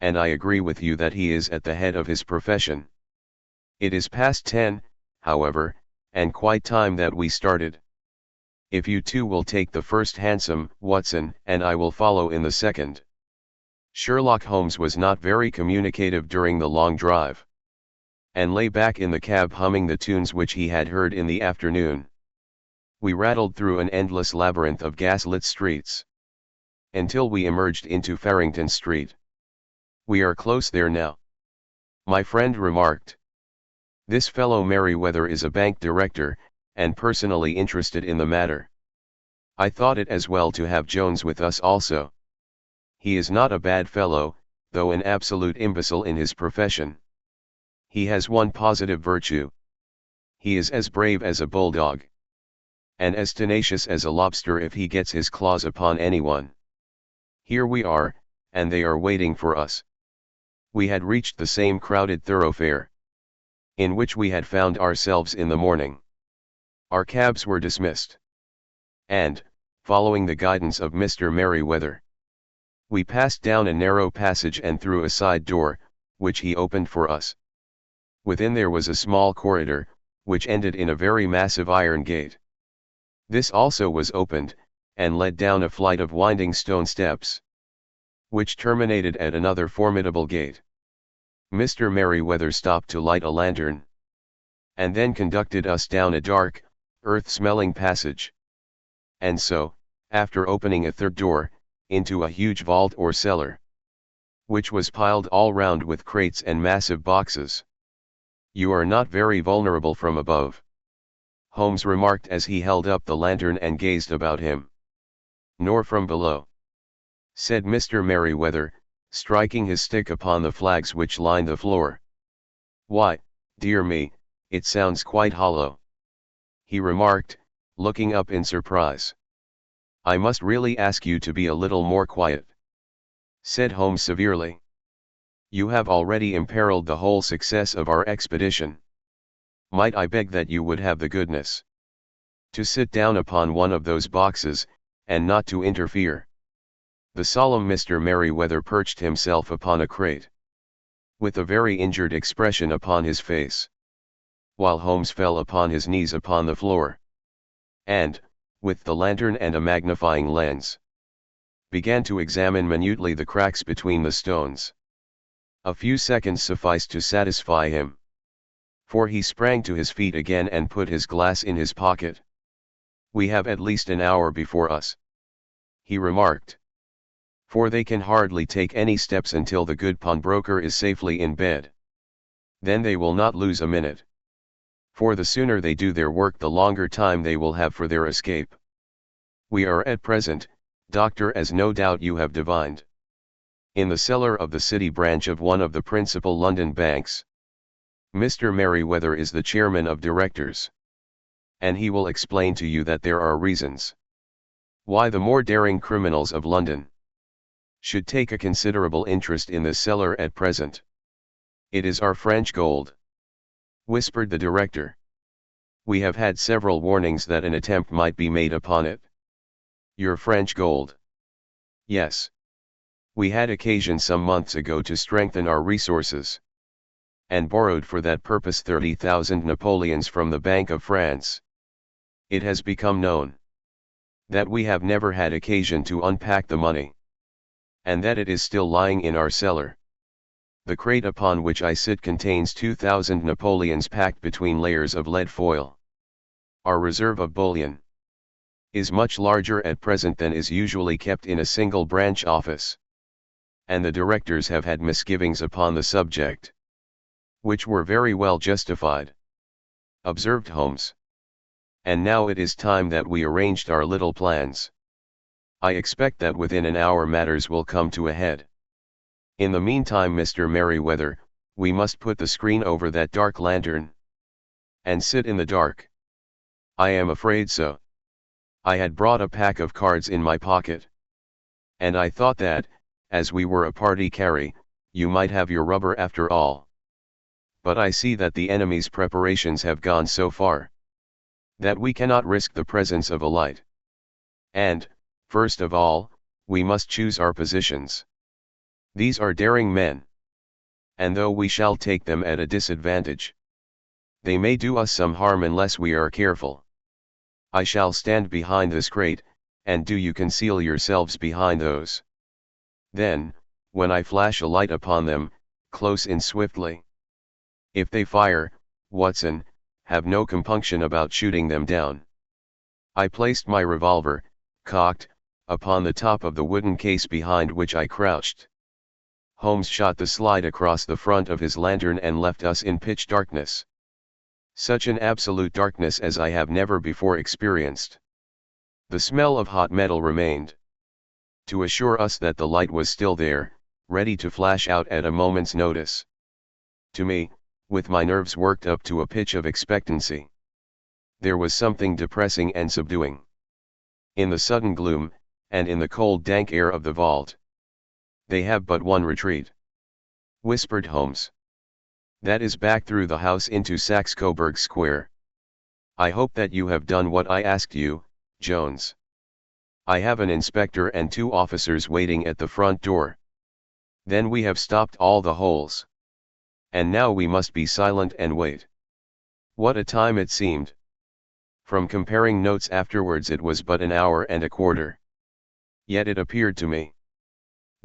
and I agree with you that he is at the head of his profession. It is past 10, however, and quite time that we started. If you two will take the first hansom, Watson, and I will follow in the second." Sherlock Holmes was not very communicative during the long drive, and lay back in the cab humming the tunes which he had heard in the afternoon. We rattled through an endless labyrinth of gas-lit streets, until we emerged into Farrington Street. "We are close there now," my friend remarked. "This fellow Merryweather is a bank director, and personally interested in the matter. I thought it as well to have Jones with us also. He is not a bad fellow, though an absolute imbecile in his profession. He has one positive virtue. He is as brave as a bulldog, and as tenacious as a lobster if he gets his claws upon anyone. Here we are, and they are waiting for us." We had reached the same crowded thoroughfare in which we had found ourselves in the morning. Our cabs were dismissed. And, following the guidance of Mr. Merryweather, we passed down a narrow passage and through a side door, which he opened for us. Within there was a small corridor, which ended in a very massive iron gate. This also was opened, and led down a flight of winding stone steps, which terminated at another formidable gate. Mr. Merryweather stopped to light a lantern, and then conducted us down a dark, earth-smelling passage. And so, after opening a third door, into a huge vault or cellar, which was piled all round with crates and massive boxes. "You are not very vulnerable from above," Holmes remarked as he held up the lantern and gazed about him. "Nor from below," said Mr. Merryweather, striking his stick upon the flags which lined the floor. "Why, dear me, it sounds quite hollow," he remarked, looking up in surprise. "I must really ask you to be a little more quiet," said Holmes severely. "You have already imperiled the whole success of our expedition. Might I beg that you would have the goodness to sit down upon one of those boxes, and not to interfere?" The solemn Mr. Merryweather perched himself upon a crate, with a very injured expression upon his face, while Holmes fell upon his knees upon the floor, and, with the lantern and a magnifying lens, began to examine minutely the cracks between the stones. A few seconds sufficed to satisfy him, for he sprang to his feet again and put his glass in his pocket. "We have at least an hour before us," he remarked, "for they can hardly take any steps until the good pawnbroker is safely in bed. Then they will not lose a minute, for the sooner they do their work the longer time they will have for their escape. We are at present, Doctor, as no doubt you have divined, in the cellar of the city branch of one of the principal London banks. Mr. Merryweather is the chairman of directors, and he will explain to you that there are reasons why the more daring criminals of London should take a considerable interest in this cellar at present. It is our French gold," whispered the director. "We have had several warnings that an attempt might be made upon it." "Your French gold?" "Yes. We had occasion some months ago to strengthen our resources, and borrowed for that purpose 30,000 Napoleons from the Bank of France. It has become known that we have never had occasion to unpack the money, and that it is still lying in our cellar. The crate upon which I sit contains 2,000 Napoleons packed between layers of lead foil. Our reserve of bullion is much larger at present than is usually kept in a single branch office, and the directors have had misgivings upon the subject, which were very well justified," observed Holmes. "And now it is time that we arranged our little plans. I expect that within an hour matters will come to a head. In the meantime, Mr. Merryweather, we must put the screen over that dark lantern, and sit in the dark." "I am afraid so. I had brought a pack of cards in my pocket, and I thought that, as we were a party carry, you might have your rubber after all. But I see that the enemy's preparations have gone so far that we cannot risk the presence of a light. And, first of all, we must choose our positions. These are daring men, and though we shall take them at a disadvantage, they may do us some harm unless we are careful. I shall stand behind this crate, and do you conceal yourselves behind those. Then, when I flash a light upon them, close in swiftly. If they fire, Watson, have no compunction about shooting them down." I placed my revolver, cocked, upon the top of the wooden case behind which I crouched. Holmes shot the slide across the front of his lantern and left us in pitch darkness. Such an absolute darkness as I have never before experienced. The smell of hot metal remained, to assure us that the light was still there, ready to flash out at a moment's notice. To me, with my nerves worked up to a pitch of expectancy, there was something depressing and subduing in the sudden gloom, and in the cold dank air of the vault. "They have but one retreat," whispered Holmes. "That is back through the house into Saxe-Coburg Square. I hope that you have done what I asked you, Jones. I have an inspector and 2 officers waiting at the front door. Then we have stopped all the holes. And now we must be silent and wait. What a time it seemed. From comparing notes afterwards, it was but an hour and a quarter. Yet it appeared to me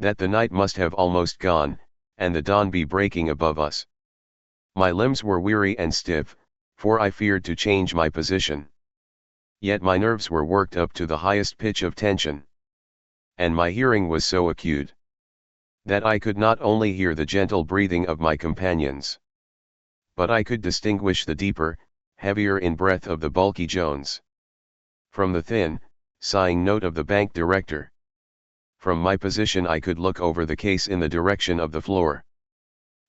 that the night must have almost gone, and the dawn be breaking above us. My limbs were weary and stiff, for I feared to change my position. Yet my nerves were worked up to the highest pitch of tension. And my hearing was so acute that I could not only hear the gentle breathing of my companions, but I could distinguish the deeper, heavier in breath of the bulky Jones from the thin, sighing note of the bank director. From my position I could look over the case in the direction of the floor.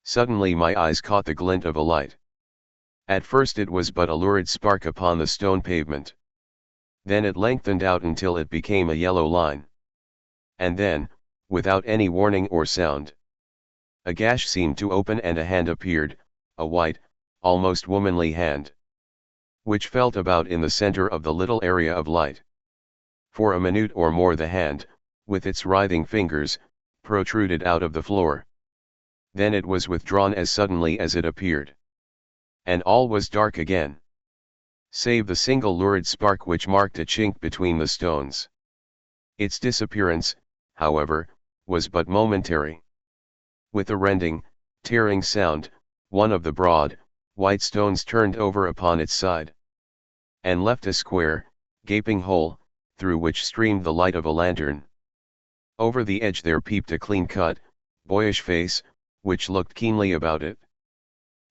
Suddenly my eyes caught the glint of a light. At first it was but a lurid spark upon the stone pavement. Then it lengthened out until it became a yellow line. And then, without any warning or sound, a gash seemed to open and a hand appeared, a white, almost womanly hand, which felt about in the center of the little area of light. For a minute or more the hand, with its writhing fingers, protruded out of the floor. Then it was withdrawn as suddenly as it appeared. And all was dark again, save the single lurid spark which marked a chink between the stones. Its disappearance, however, was but momentary. With a rending, tearing sound, one of the broad, white stones turned over upon its side, and left a square, gaping hole, through which streamed the light of a lantern. Over the edge there peeped a clean-cut, boyish face, which looked keenly about it.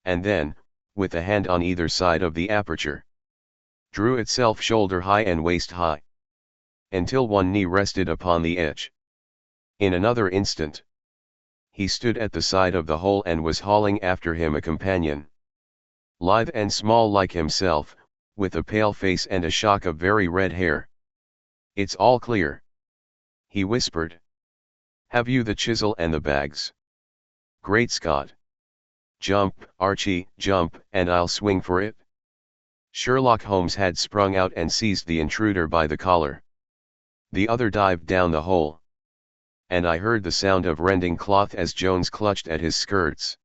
And then, with a hand on either side of the aperture, drew itself shoulder-high and waist-high, until one knee rested upon the edge. In another instant, he stood at the side of the hole and was hauling after him a companion, lithe and small like himself, with a pale face and a shock of very red hair. "It's all clear," he whispered. "Have you the chisel and the bags? Great Scott! Jump, Archie, jump, and I'll swing for it." Sherlock Holmes had sprung out and seized the intruder by the collar. The other dived down the hole, and I heard the sound of rending cloth as Jones clutched at his skirts.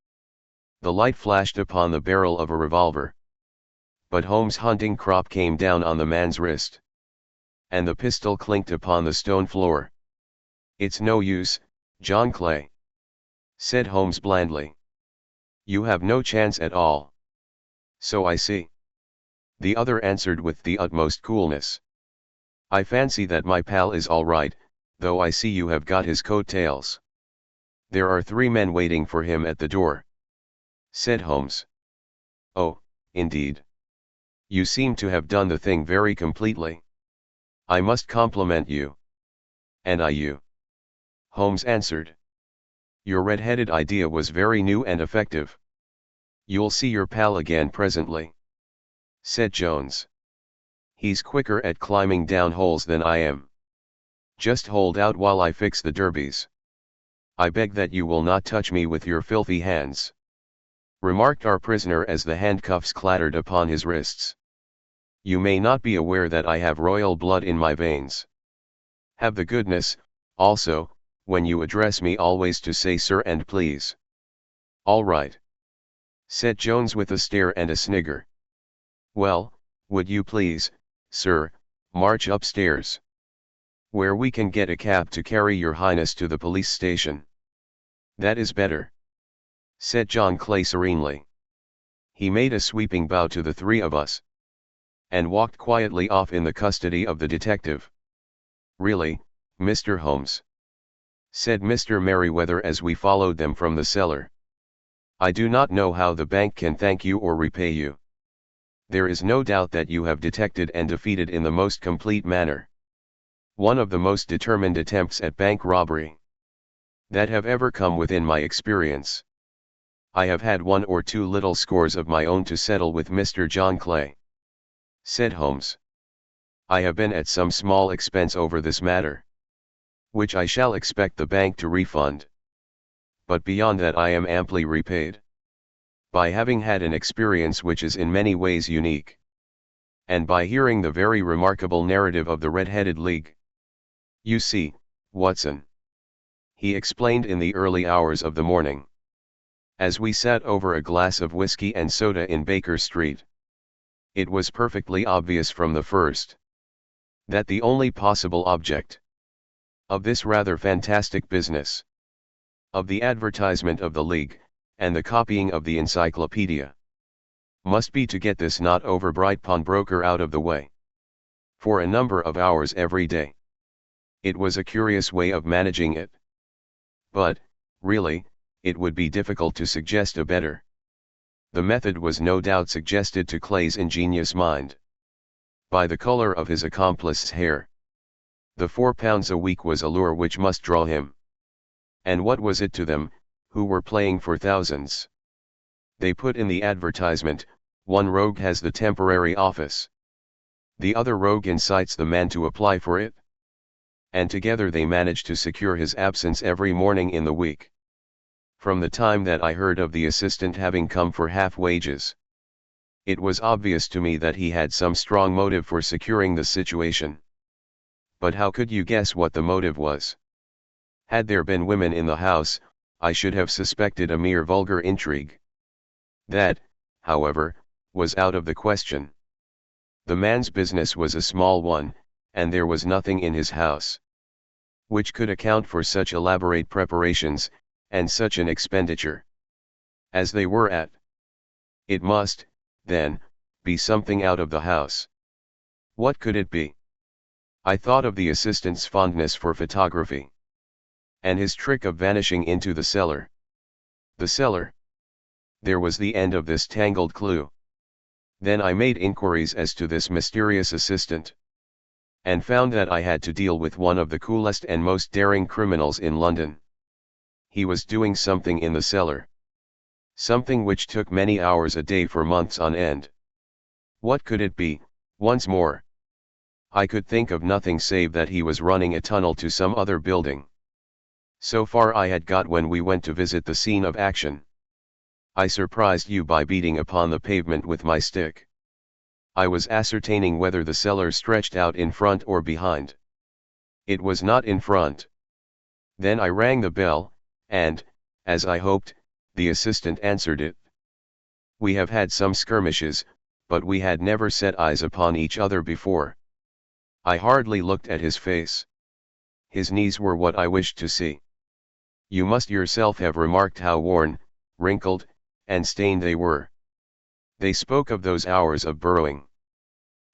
The light flashed upon the barrel of a revolver, but Holmes' hunting crop came down on the man's wrist, and the pistol clinked upon the stone floor. "It's no use, John Clay," said Holmes blandly. "You have no chance at all." "So I see," the other answered with the utmost coolness. "I fancy that my pal is all right, though I see you have got his coat-tails." "There are 3 men waiting for him at the door," said Holmes. "Oh, indeed. You seem to have done the thing very completely. I must compliment you." "And I you," Holmes answered. "Your red-headed idea was very new and effective." "You'll see your pal again presently," said Jones. "He's quicker at climbing down holes than I am. Just hold out while I fix the derbies. I beg that you will not touch me with your filthy hands," remarked our prisoner as the handcuffs clattered upon his wrists. "You may not be aware that I have royal blood in my veins. Have the goodness, also, when you address me always to say sir and please." "All right," said Jones with a stare and a snigger. "Well, would you please, sir, march upstairs, where we can get a cab to carry your highness to the police station." "That is better," said John Clay serenely. He made a sweeping bow to the 3 of us, and walked quietly off in the custody of the detective. "Really, Mr. Holmes," said Mr. Merryweather as we followed them from the cellar, "I do not know how the bank can thank you or repay you. There is no doubt that you have detected and defeated in the most complete manner one of the most determined attempts at bank robbery that have ever come within my experience. I have had 1 or 2 little scores of my own to settle with Mr. John Clay," said Holmes. "I have been at some small expense over this matter, which I shall expect the bank to refund. But beyond that I am amply repaid, by having had an experience which is in many ways unique. and by hearing the very remarkable narrative of the Red-Headed League. "You see, Watson," he explained in the early hours of the morning, as we sat over a glass of whiskey and soda in Baker Street, "it was perfectly obvious from the first that the only possible object of this rather fantastic business, of the advertisement of the League, and the copying of the encyclopedia, must be to get this not overbright pawnbroker out of the way, for a number of hours every day. It was a curious way of managing it. But, really, it would be difficult to suggest a better. The method was no doubt suggested to Clay's ingenious mind by the color of his accomplice's hair. The £4 a week was a lure which must draw him. And what was it to them, who were playing for thousands? They put in the advertisement, 'One rogue has the temporary office. The other rogue incites the man to apply for it.' And together they managed to secure his absence every morning in the week. From the time that I heard of the assistant having come for half wages, it was obvious to me that he had some strong motive for securing the situation. But how could you guess what the motive was? Had there been women in the house, I should have suspected a mere vulgar intrigue. That, however, was out of the question. The man's business was a small one, and there was nothing in his house which could account for such elaborate preparations, and such an expenditure as they were at. It must, then, be something out of the house. What could it be? I thought of the assistant's fondness for photography, and his trick of vanishing into the cellar. The cellar. There was the end of this tangled clue. Then I made inquiries as to this mysterious assistant, and found that I had to deal with one of the coolest and most daring criminals in London. He was doing something in the cellar. Something which took many hours a day for months on end. What could it be, once more? I could think of nothing save that he was running a tunnel to some other building. So far I had got when we went to visit the scene of action. I surprised you by beating upon the pavement with my stick. I was ascertaining whether the cellar stretched out in front or behind. It was not in front. Then I rang the bell, and, as I hoped, the assistant answered it. We have had some skirmishes, but we had never set eyes upon each other before. I hardly looked at his face. His knees were what I wished to see. You must yourself have remarked how worn, wrinkled, and stained they were. They spoke of those hours of burrowing.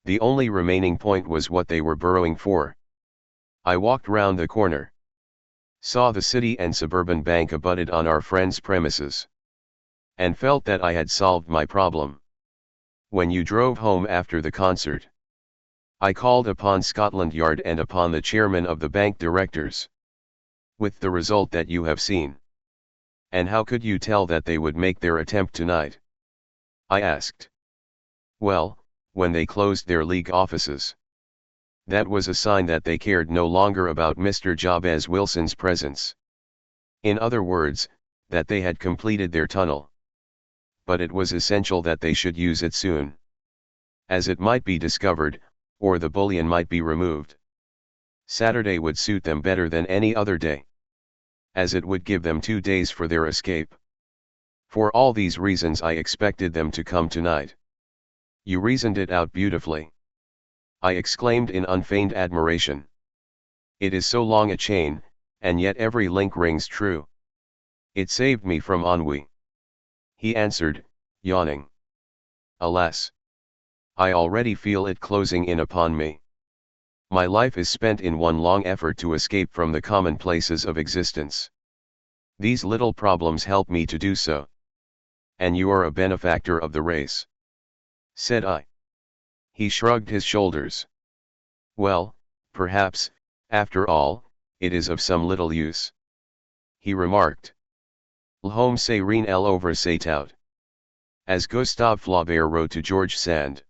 The only remaining point was what they were burrowing for. I walked round the corner, saw the City and Suburban Bank abutted on our friend's premises, and felt that I had solved my problem. When you drove home after the concert, I called upon Scotland Yard and upon the chairman of the bank directors, with the result that you have seen. And how could you tell that they would make their attempt tonight? I asked. Well, when they closed their League offices. That was a sign that they cared no longer about Mr. Jabez Wilson's presence. In other words, that they had completed their tunnel. But it was essential that they should use it soon, as it might be discovered, or the bullion might be removed. Saturday would suit them better than any other day, as it would give them 2 days for their escape. For all these reasons I expected them to come tonight. You reasoned it out beautifully, I exclaimed in unfeigned admiration. It is so long a chain, and yet every link rings true. It saved me from ennui. He answered, yawning. Alas! I already feel it closing in upon me. My life is spent in one long effort to escape from the commonplaces of existence. These little problems help me to do so. And you are a benefactor of the race, said I. He shrugged his shoulders. Well, perhaps, after all, it is of some little use, he remarked. L'homme c'est rien l'ouvre c'est tout, as Gustave Flaubert wrote to George Sand.